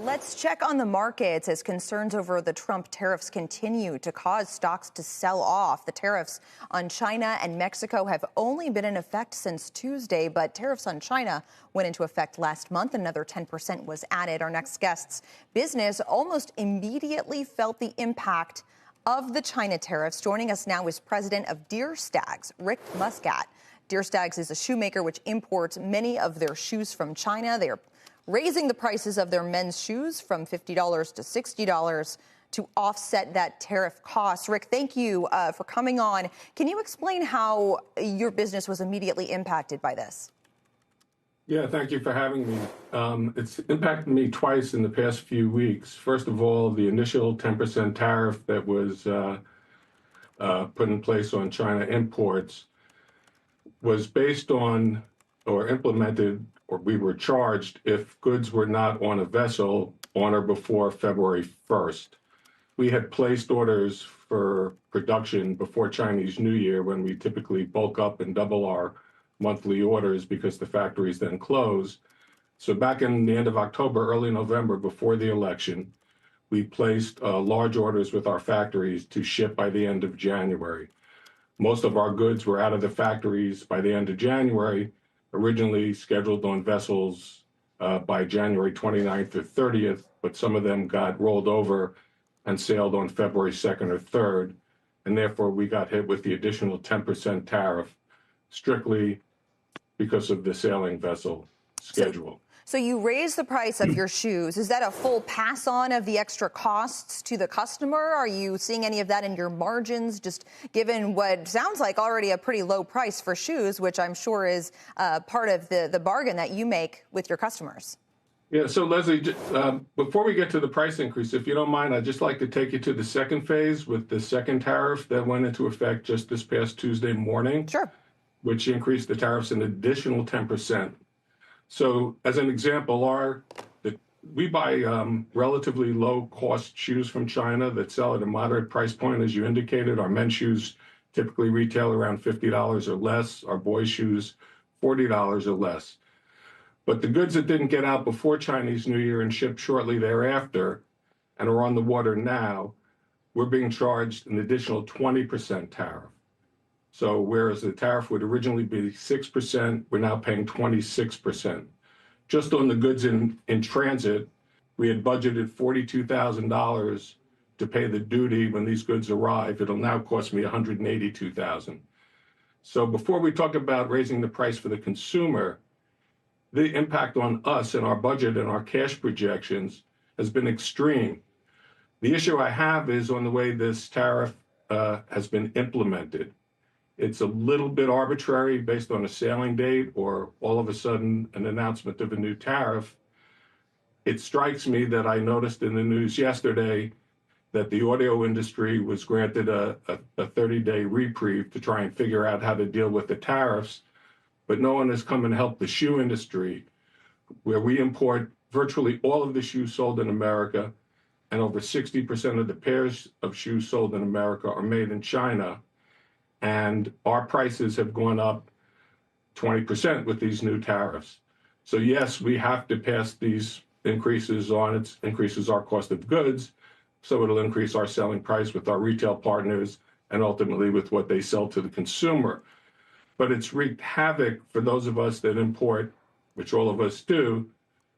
Let's check on the markets as concerns over the Trump tariffs continue to cause stocks to sell off. The tariffs on China and Mexico have only been in effect since Tuesday, but tariffs on China went into effect last month. Another 10% was added. Our next guest's business almost immediately felt the impact of the China tariffs. Joining us now is president of Stags Rick Muskat. Stags is a shoemaker which imports many of their shoes from China. They are raising the prices of their men's shoes from $50 to $60 to offset that tariff cost. Rick, thank you for coming on. Can you explain how your business was immediately impacted by this? Yeah, thank you for having me. It's impacted me twice in the past few weeks. First of all, the initial 10% tariff that was put in place on China imports was based on or implemented, or we were charged if goods were not on a vessel on or before February 1st. We had placed orders for production before Chinese New Year, when we typically bulk up and double our monthly orders because the factories then close. So back in the end of October, early November, before the election, we placed large orders with our factories to ship by the end of January. Most of our goods were out of the factories by the end of January, originally scheduled on vessels by January 29th or 30th, but some of them got rolled over and sailed on February 2nd or 3rd, and therefore we got hit with the additional 10% tariff strictly because of the sailing vessel schedule. So you raise the price of your shoes. Is that a full pass on of the extra costs to the customer? Are you seeing any of that in your margins, just given what sounds like already a pretty low price for shoes, which I'm sure is part of the bargain that you make with your customers? Yeah, so Leslie, before we get to the price increase, if you don't mind, I'd just like to take you to the second phase with the second tariff that went into effect just this past Tuesday morning. Sure. Which increased the tariffs an additional 10%. So as an example, we buy relatively low-cost shoes from China that sell at a moderate price point, as you indicated. Our men's shoes typically retail around $50 or less. Our boys' shoes, $40 or less. But the goods that didn't get out before Chinese New Year and shipped shortly thereafter and are on the water now, we're being charged an additional 20% tariff. So whereas the tariff would originally be 6%, we're now paying 26%. Just on the goods in transit, we had budgeted $42,000 to pay the duty when these goods arrive. It'll now cost me $182,000. So before we talk about raising the price for the consumer, the impact on us and our budget and our cash projections has been extreme. The issue I have is on the way this tariff has been implemented. It's a little bit arbitrary based on a sailing date or all of a sudden an announcement of a new tariff. It strikes me that I noticed in the news yesterday that the audio industry was granted a 30-day reprieve to try and figure out how to deal with the tariffs, but no one has come and helped the shoe industry, where we import virtually all of the shoes sold in America, and over 60% of the pairs of shoes sold in America are made in China. And our prices have gone up 20% with these new tariffs. So yes, we have to pass these increases on. It increases our cost of goods, so it'll increase our selling price with our retail partners and ultimately with what they sell to the consumer. But it's wreaked havoc for those of us that import, which all of us do,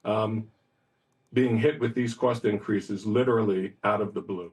being hit with these cost increases literally out of the blue.